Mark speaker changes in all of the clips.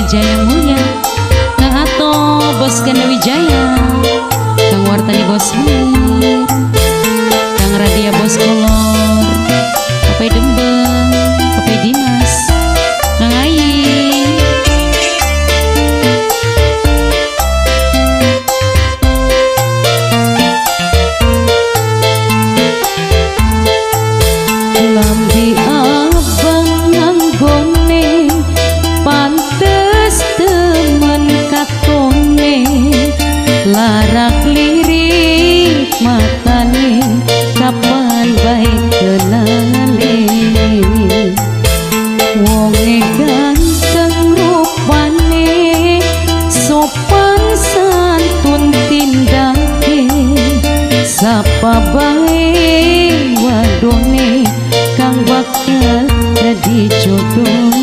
Speaker 1: Wijaya Mulia, Kang Ato Bos Ganda Wijaya, Kang Wartani Bos Mir, Kang Radia Bos Kolor, Papai Dembeng, Papai Dimas, Kang Ayi, lambi abang nganggone pantes temen katone, larak lirik matane kapan baik kenale, wonge ganteng rupane sopan santun tindake, sapa bae wadone kang bakal jadi jodohne.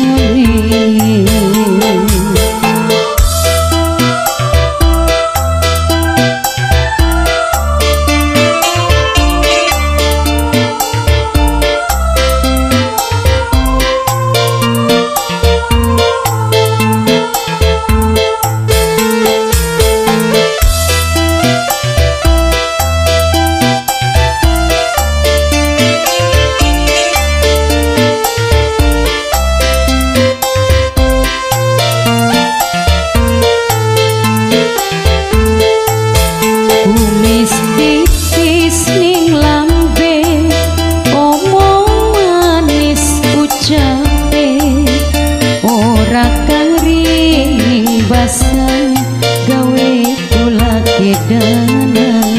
Speaker 1: Gawe kula kedanan,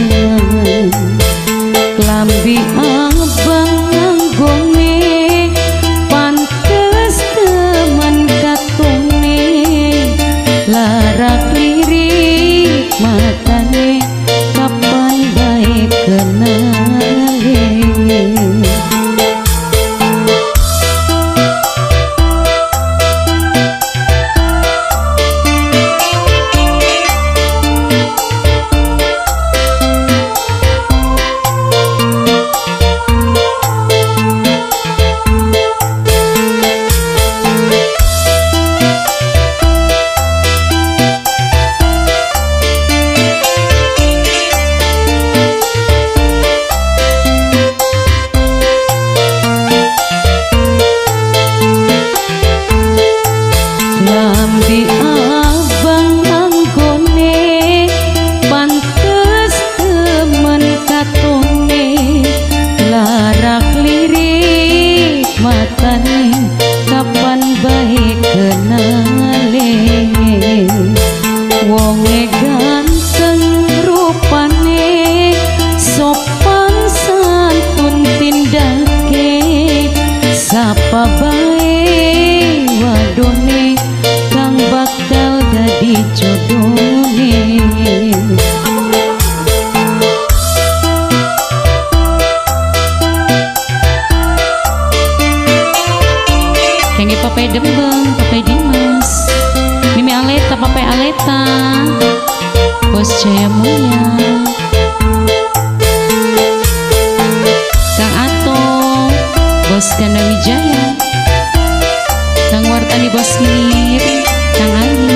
Speaker 1: klambi abang nganggone pantes teman katone, larak lirik matane kapan baik kenale. Lambi abang anggone pantes temen katone, larak lirik matane kapan baik kenale, wonge ganteng rupane sopan santun tindake, sapa bae wadone kang bakal dadi jodohne. Kenge Papai Dembeng, Papai Dimas, Mimi Aleta, Papai Aleta, Bos Jaya Mulia, Kang Ato Bos Ganda Wijaya, Kang Wartani Bos Mir, Kang Ayi,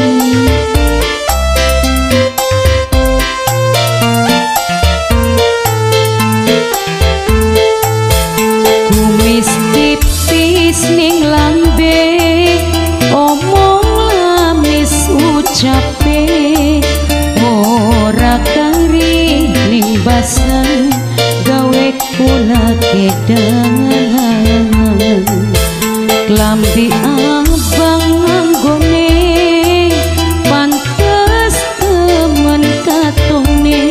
Speaker 1: kumis tipis ning lambe, omong lamis ucape, ora kari ning basan gawe kula kedanan, klambi abang nganggone pantes temen katone,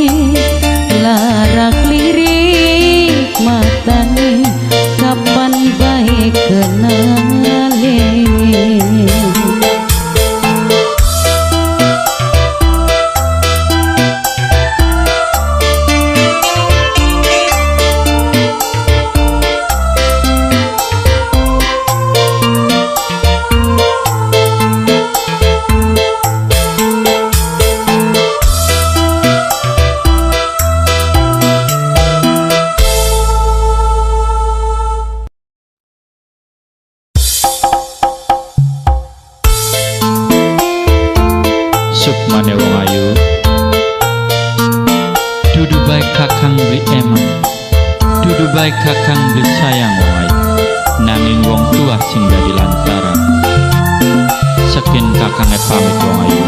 Speaker 1: larak lirik matane kapan baik kenale.
Speaker 2: Sukmane wong ayu dudu baik kakang beli emang, dudu baik kakang beli sayang wong ayu, nanging wong tua sing dadi lantaran. Sekin kakang pamit wong ayu.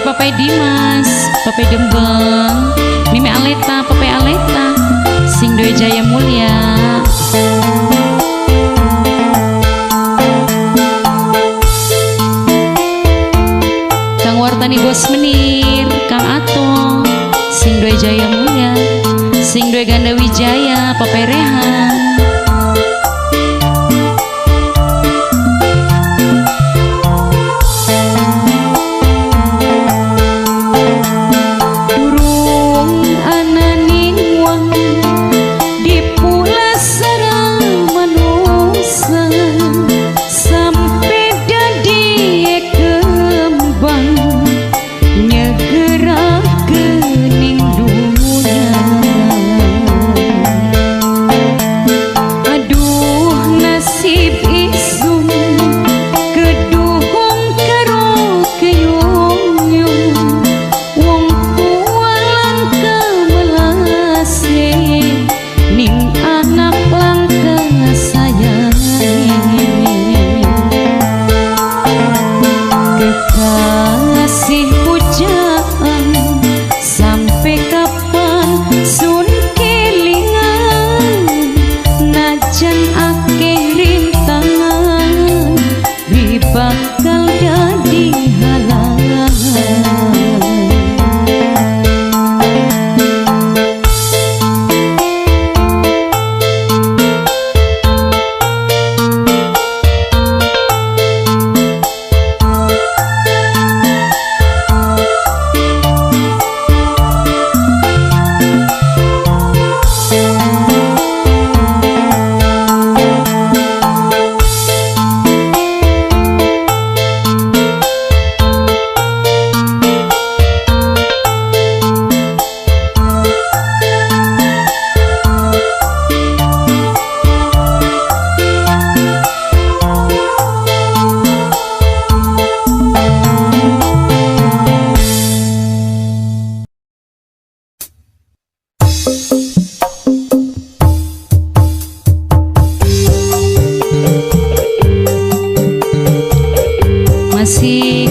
Speaker 1: Papai Dimas, Papai Dembeng, Mimi Aleta, Papai Aleta, Sing Doi Jaya Mulia. Kang Wartani Bos Menir, Kang Ato, Sing Doi Jaya Mulia, Sing Doi Ganda Wijaya, Papai Rehan.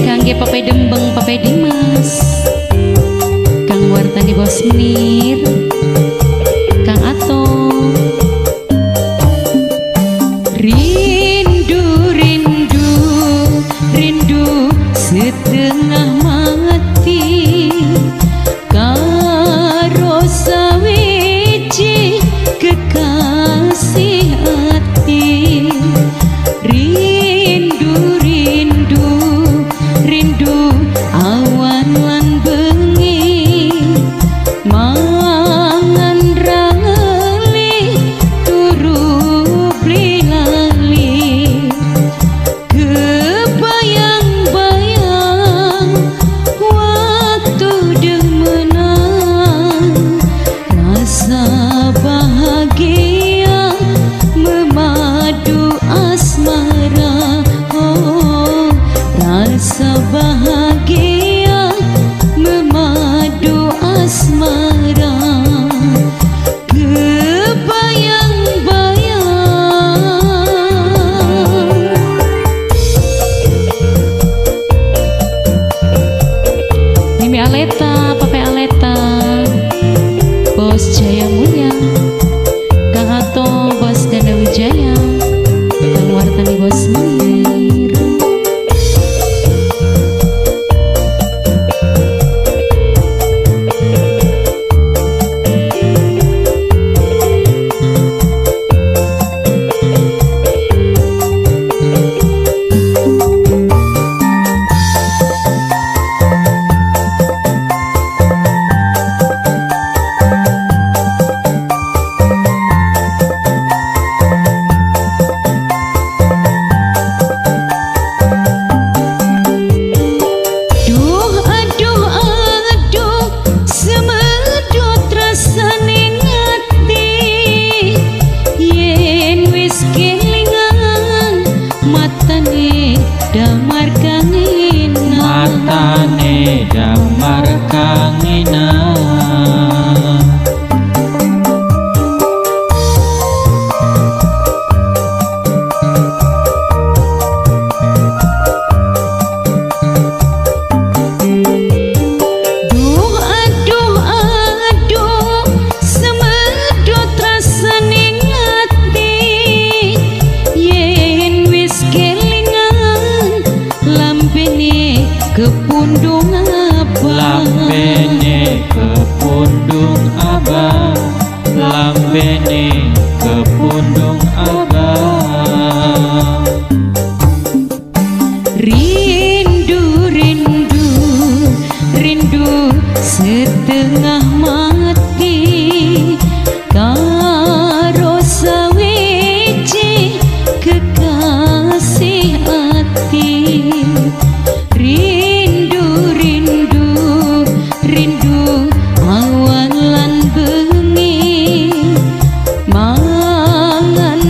Speaker 1: kangge Papai Dembeng Papai Dimas, Kang Wartani Bos Menir, Kang Ato. Rindu, rindu, rindu setengah mati karo sawiji kekasih hati. Rindu, rindu, rindu awan lan bengi mangan rali turu beli lali. Kebayang-bayang waktu demenang, rasa bahagia memadu asmara. Oh, rasa bahagia memadu asmara. Mimi Aleta, Papai Aleta, Bos Jaya Mulia, Kang Ato, Bos Ganda Wijaya, Kang Wartani Bos Menir. Damar kangina,
Speaker 2: matane damar kangina.
Speaker 1: Duh aduh aduh semedot rasane ngati yen wis kelingan lambene kepundung abang.
Speaker 2: Lambene kepundung abang, lambene kepundung abang.
Speaker 1: Rindu, rindu, rindu setengah mati karo sawiji kekasih hati. Rindu, rindu, rindu awan lan bengi mangan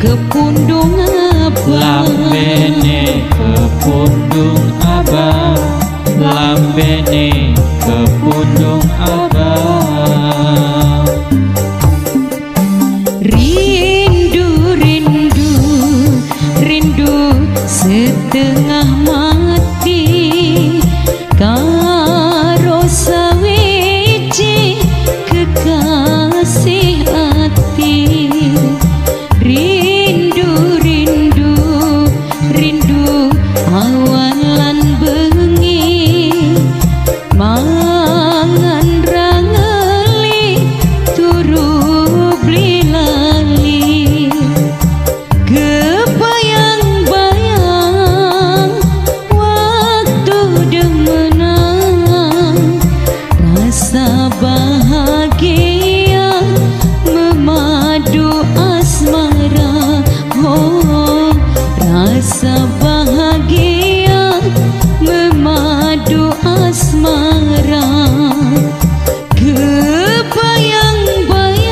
Speaker 1: kepundung abang,
Speaker 2: lambene kepundung abang, lambene kepundung abang.
Speaker 1: Rindu, rindu, rindu setengah mati karo sawiji kekasih hati. Rindu, rindu, rindu awan lan bengi mangan rangeli turu beli lali. Kebayang-bayang waktu demenang, rasa bahagia memadu asmara. Oh, rasa bahagia memadu asmara. Kebayang-bayang.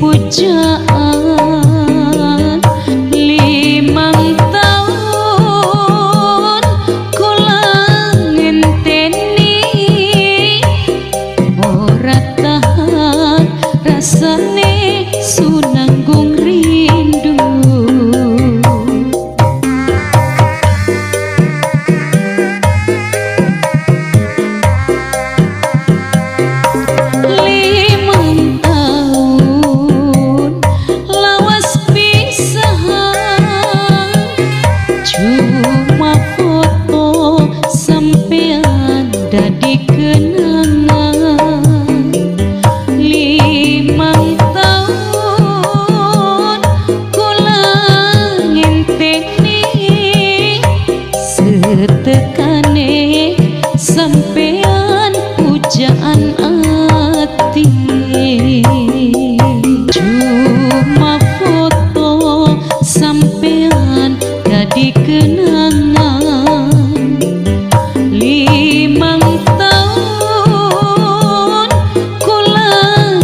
Speaker 1: Pujaan 5 tahun kula ngenteni ora tahan rasane sunanggung rindu. Cuma foto sampean dadi kenangan. 5 tahun kula ngenteni setekane sampean pujaan ati. Cuma foto sampean dadi kenangan. 5 tahun kula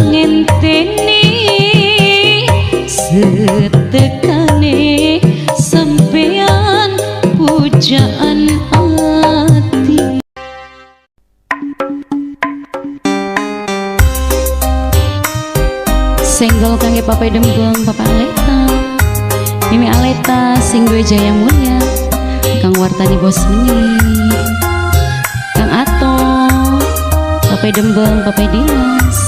Speaker 1: ngenteni setekane sampean pujaan ati. Senggol kangge Papa Dembong, Papa Aleta, Mimi Aleta, sing duwe Jaya Mulia, Kang Wartani Bos Menir, Kang Ato, Papa Dembong, Papa Dinas.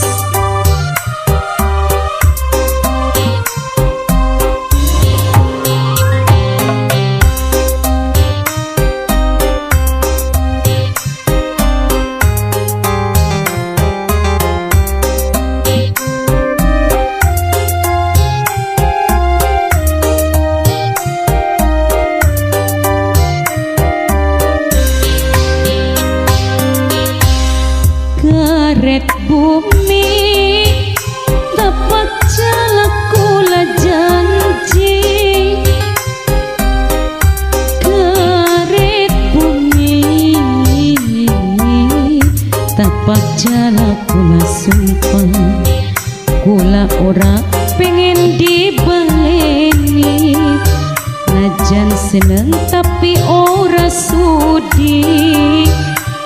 Speaker 1: Karet bumi dapat jalak kula janji. Karet bumi dapat jalak kula sumpah. Kula ora pengen dibaleni, najan seneng tapi ora sudi.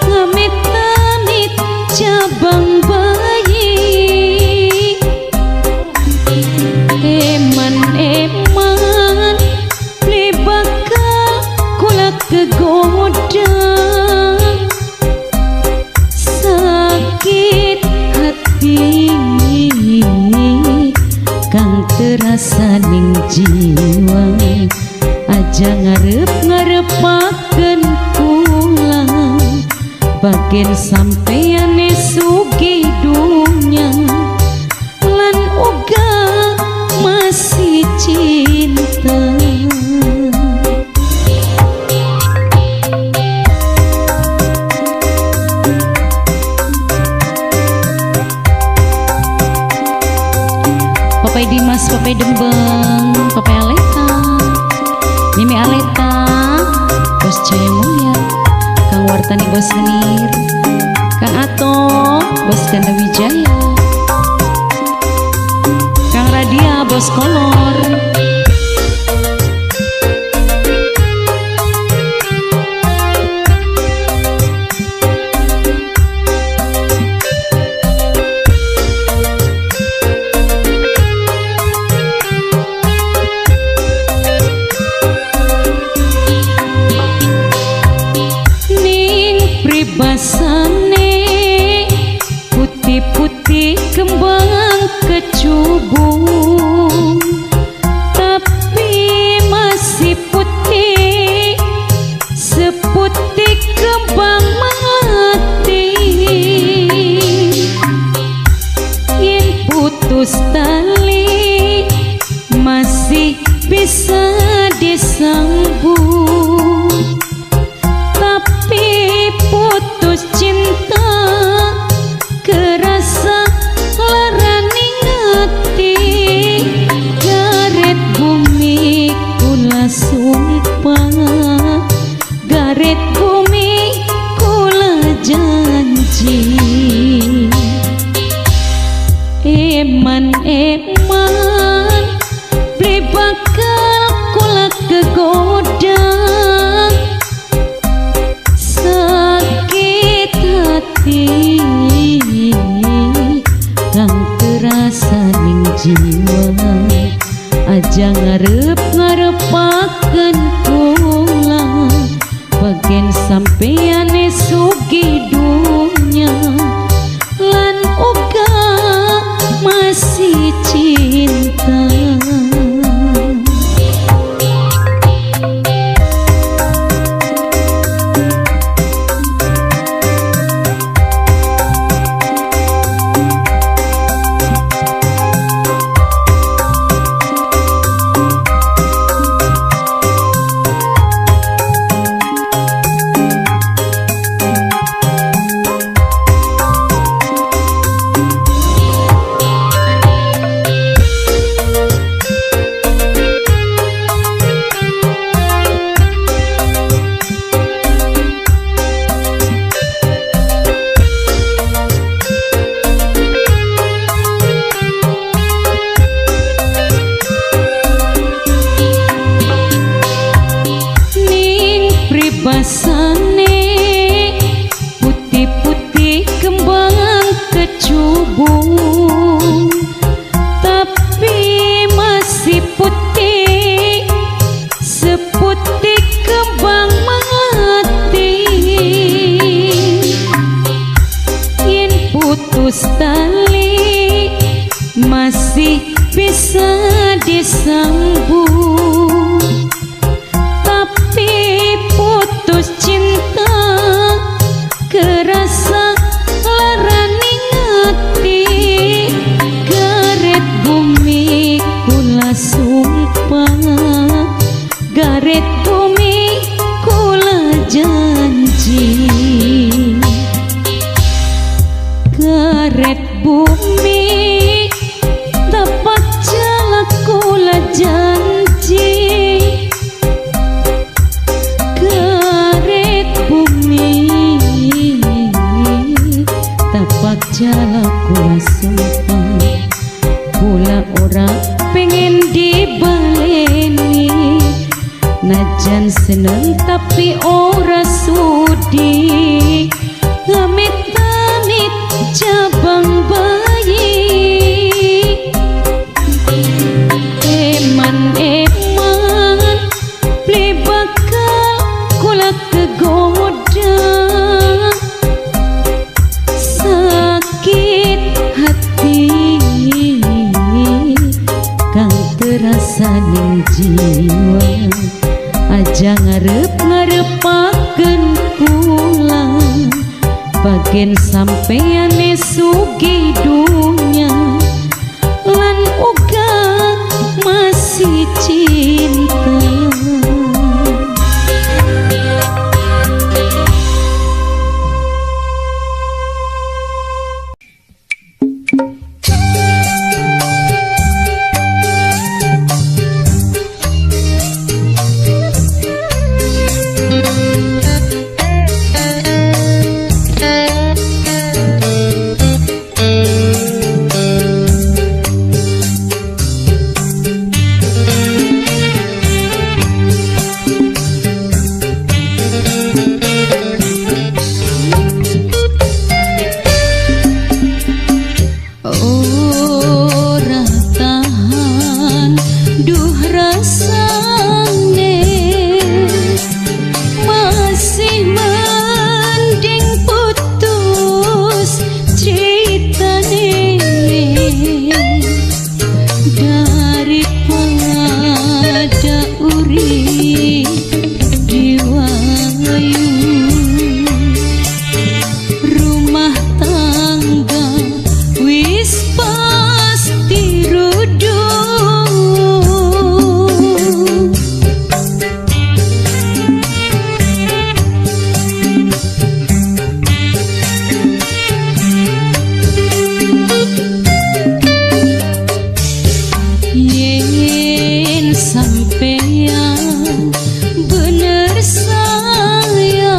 Speaker 1: Amit-amit cabang bayi, eman-eman beli bakal kula kegoda. rasaning jiwa aja ngarep-ngarepaken kula bagen sampeyan sugi dunya lan uga masih cinta. Papai Dimas, Papai Dembeng, Papai Aleta, Mimi Aleta, Bos Jaya Mulia, Kang Wartani Bos Menir, Kang Ato, Bos Ganda Wijaya, Kang Radia, Bos Kolor, basane putih-putih kembang kecubung tapi masih putih seputih kembang melati yen putus tali masih bisa disambung tapi putus cinta kerasa laraning hati garet bumi kula sumpah garet bumi kula janji eman-eman beli bakal kula kegoda kang terasa ning jiwa aja ngarep-ngarepaken kula bagen sampeyan sugi dunya lan uga masih cinta. Basane putih-putih kembang kecubung tapi masih putih seputih kembang melati yen putus tali masih bisa disambung tapi putus cinta kerasa laraning hati garet bumi kula sumpah garet bumi kula janji garet bumi dapat jala kula janji jala kula sumpah kula ora pengen dibaleni najan seneng tapi ora sudi amit-amit cabang bayi eman-eman beli bakal kula kegoda Gen sampeyan sugi dunya lan uga masih cinta. Sampeyan bener sayang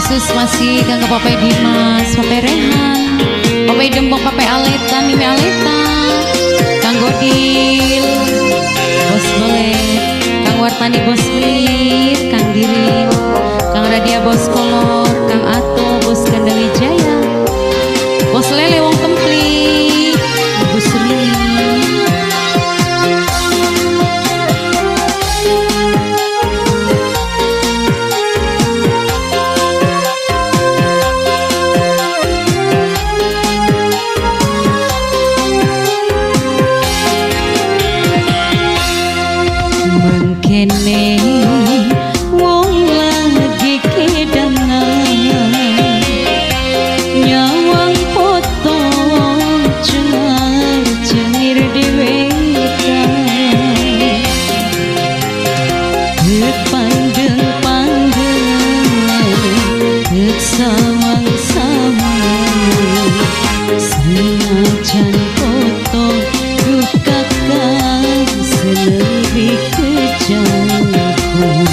Speaker 1: khusus masih kanggo Papai Dimas, Papai Rehan, Papai Dembong, Papai Aleta, Mimi Aleta, Kang Godil, Bos Boleh, Kang Wartani Bos Lir, Kang Dirin, Kang Radia Bos Kolor, Kang Ato Bos Ganda Wijaya, Bos Lele Wong Templi, Ibu Sri. Mengkene wong lagi kedangan nyawang foto cengar-cengir dewekan pandeng-pandeng sawang-sawang senajan foto dukakan selebih kejauhan.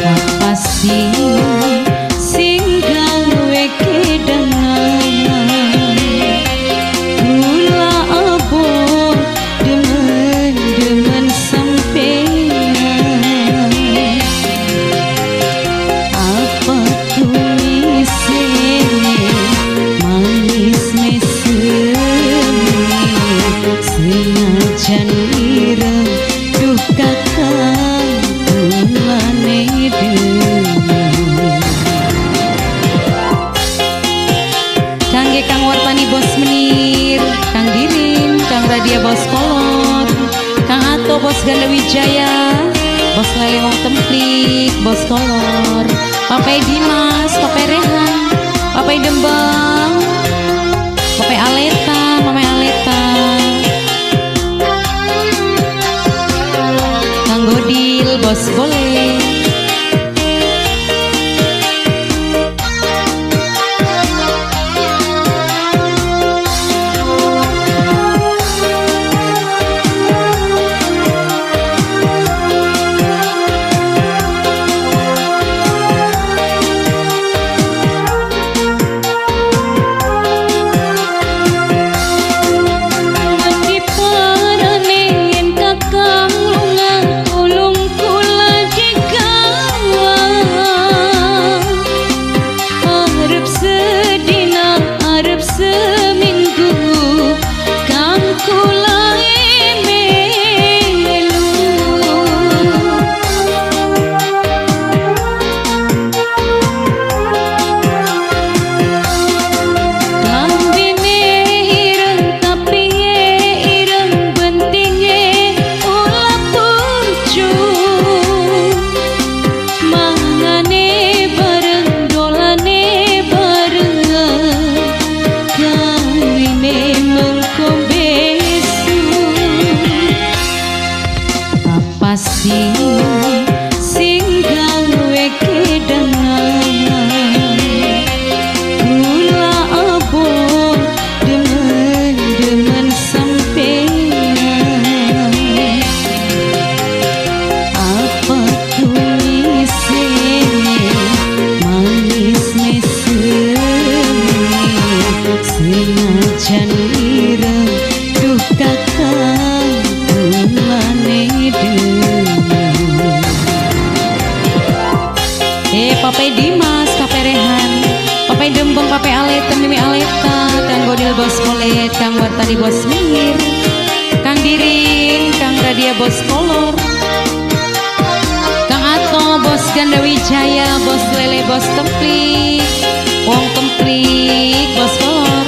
Speaker 1: Apa sih sing gawe kedangan kula abot demen-demen sampean apa tulisene manis mesem senajan ireng duh kakang kulane demen. Kangge Kang Wartani Bos Menir, Kang Dirin, Kang Radia Bos Kolor, Kang Ato Bos Ganda Wijaya, Bos Lele Wong Templik, Bos Kolor, Papai Dimas, Papai Rehan, Papai Dembang, Papai Aleta, Mamai Aleta, Kang Godil, Bos Boleh. Sing gawe kedangan kula abot demen-demen sampean apa tulisene manis mesem senajan ireng duh kakang kulane Papai Dimas, Papai Rehan, Papai Dembong, Papai Aleta, Mimi Aleta, Kang Godil Bos Kolet, Kang Wartani Bos Menir, Kang Dirin, Kang Radia Bos Kolor, Kang Ato Bos Ganda Wijaya, Bos Lele Bos Templik, Wong Templik, Bos Kolor.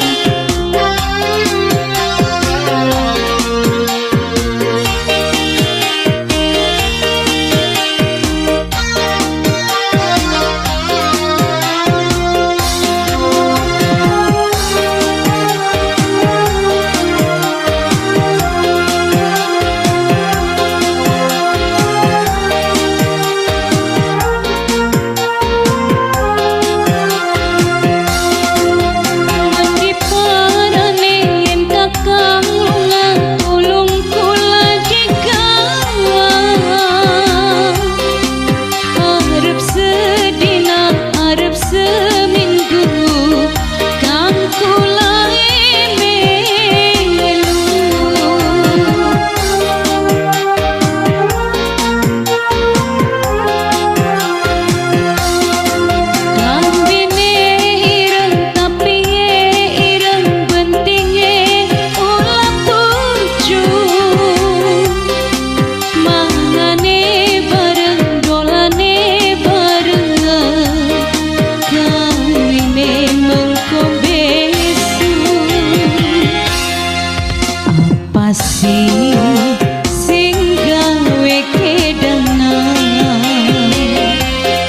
Speaker 1: kasih sing gawe kedangan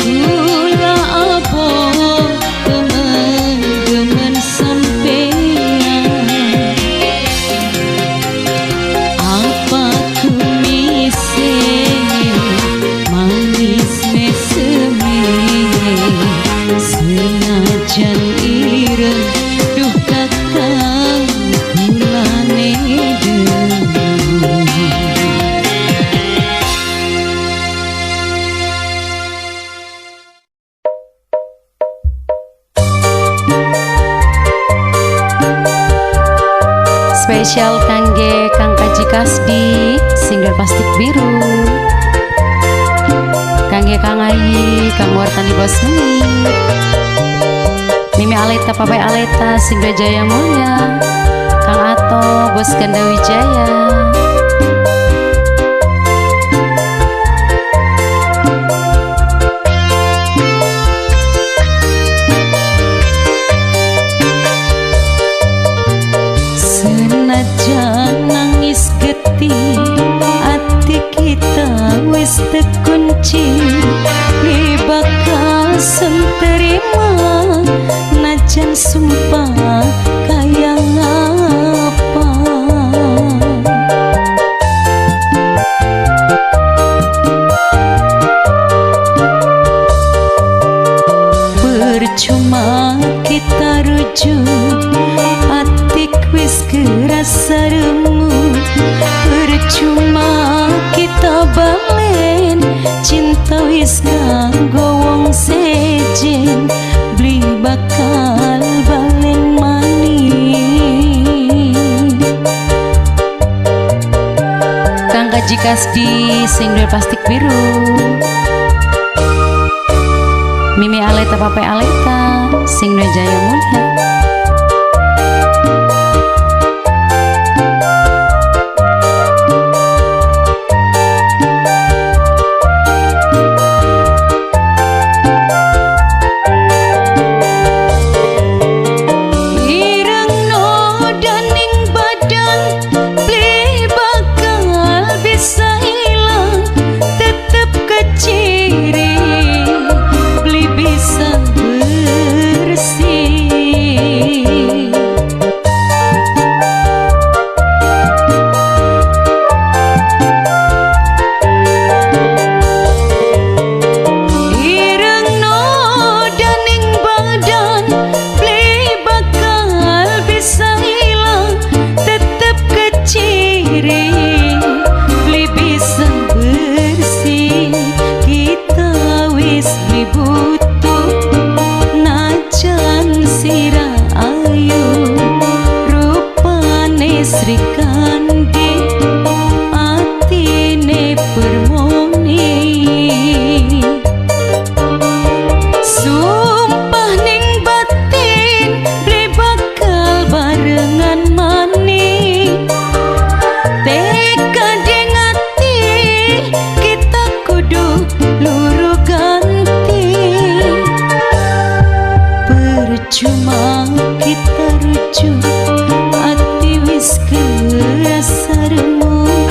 Speaker 1: kula apa temen-temen sampean apa kumise manis meseme senajan ireng duh kakang kulane spesial kangge Kang Kaji Kasdi single plastik biru kangge Kang Ayi Kang Wartani Bos Mimi Aleta Papai Aleta single Jaya Mulia Kang Ato Bos Ganda Wijaya senajan nangis getih hati kita wis terkunci li bakal senterima najan sumpah kaya ngapa percuma kita rujuk hati wis kerasa remuk percuma kita balen cinta wis kanggo wong sejen beli bakal balen maning Kang Kaji Kasdi single plastik biru Mimi Aleta Papai Aleta single Jaya Mulia Sri Kandi atine permoni sumpah ning batin beli bakal barengan mani tekad ing ati kita kudu luru ganti percuma kita rujuk kerasa remuk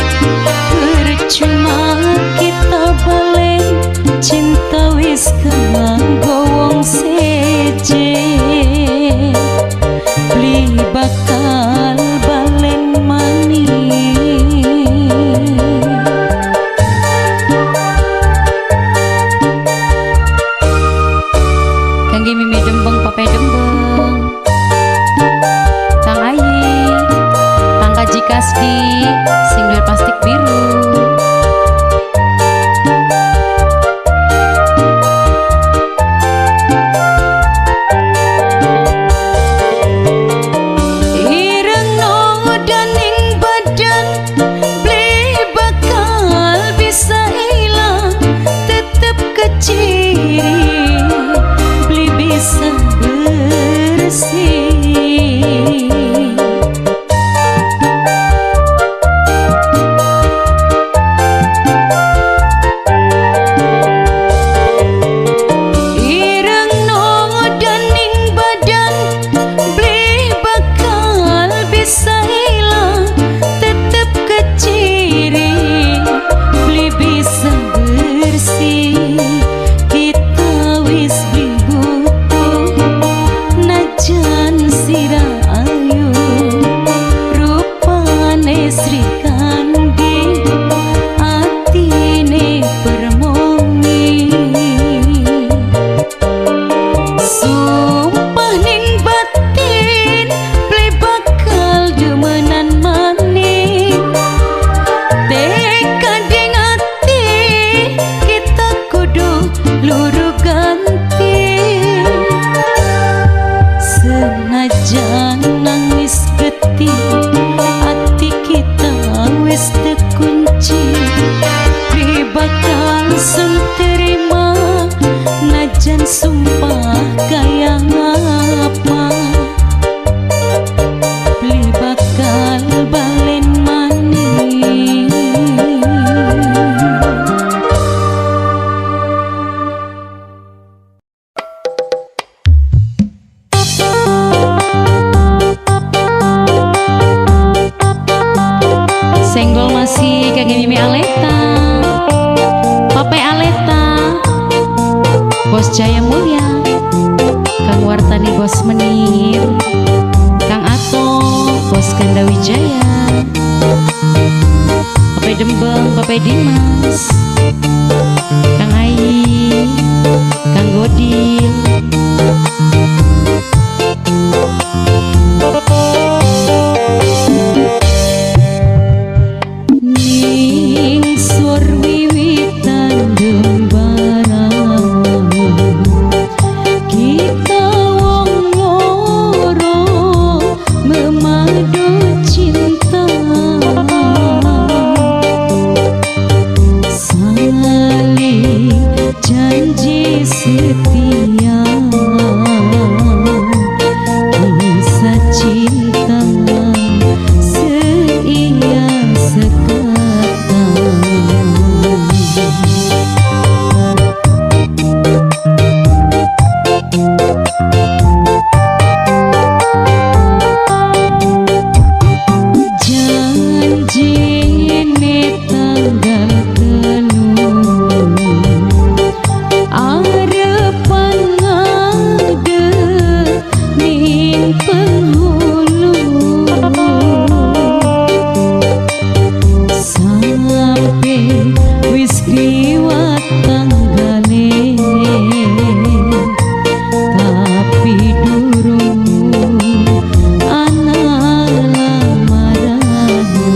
Speaker 1: percuma kita balen cinta wis kanggo wong sejen beli bakal balen maning kangge Mimi Dembeng Papai Dembeng Kang Ayi Kaji Kasdi single plastik biru ireng no daning badan beli bakal bisa hilang tetep keciri beli bisa bersih Sri Kandi atine permongi sumpah ning batin ple bakal demenan maning tekading ati kita kudu luru ganti senajan nangis getih ati kita wis terkunci pri bakal sun terima najan sumpah kaya ngapa pri bakal balen maning senggol masih kage Mimi Aleta Pape Aleta Bos Jaya Mulia Kang Wartani Bos Menir Kang Ato Bos Ganda Wijaya Pape Dembeng Pape Dimas Kang Ai Kang Godil ning sur wiwitan dembara kita wong loro memadu cinta saling janji setia kisah cinta seia sekata janji ne tanggal telu arepan ngade ning penghulu sampai wis kliwat tanggale tapi durung ana lamarane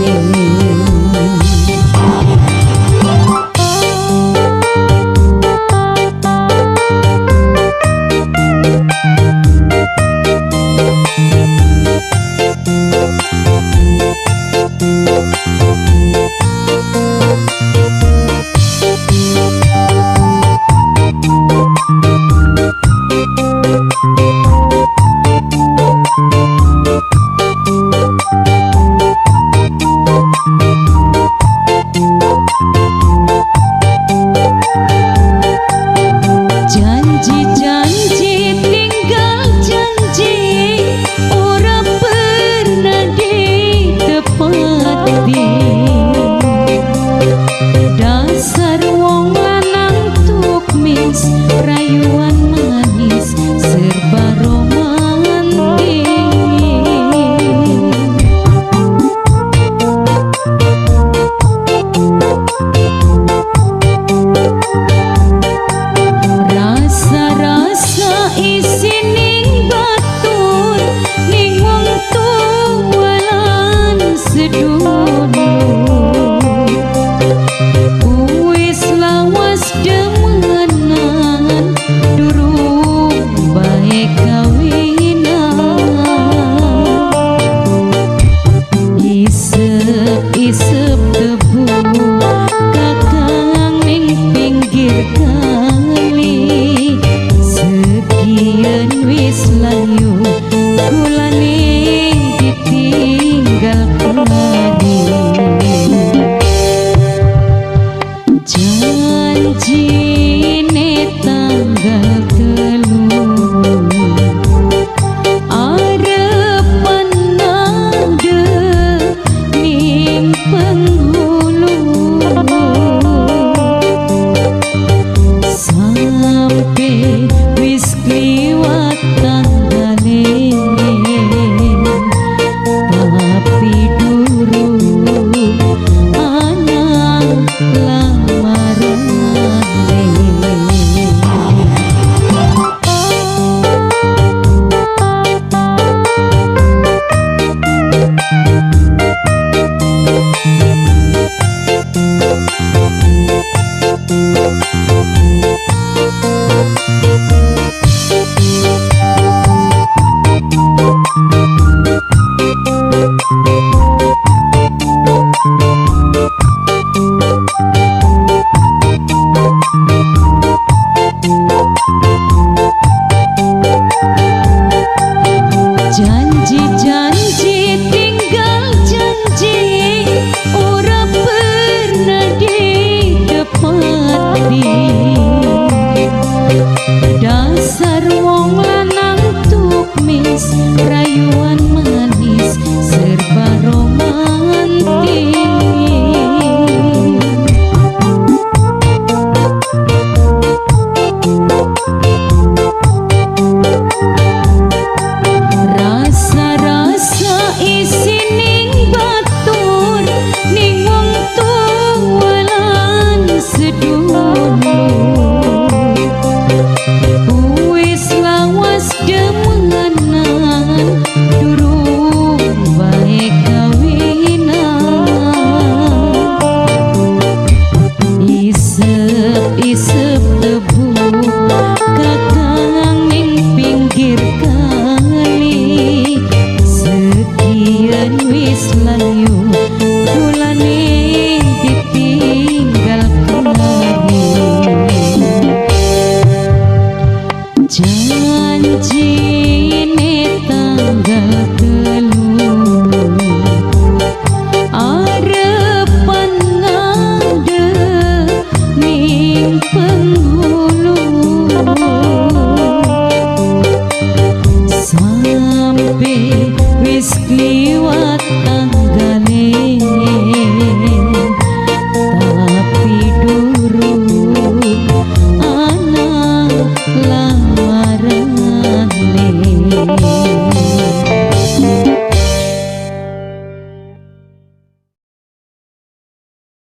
Speaker 1: janji-janji tinggal janji ora pernah ditepati dasar wong lanang tukmis rayuan manis serba romantis rasa-rasa isi ning batur ning wong tuwalan sedulur wis lawas demenan durung bae kawinan isep-isep tebu kakang ning pinggir kali sekian wis layu kulane ditinggal kemari janji ne tanggal telu arepan nade ning penghulu sampai wis kliwat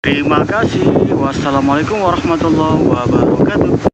Speaker 3: Terima kasih. Wassalamualaikum warahmatullahi wabarakatuh.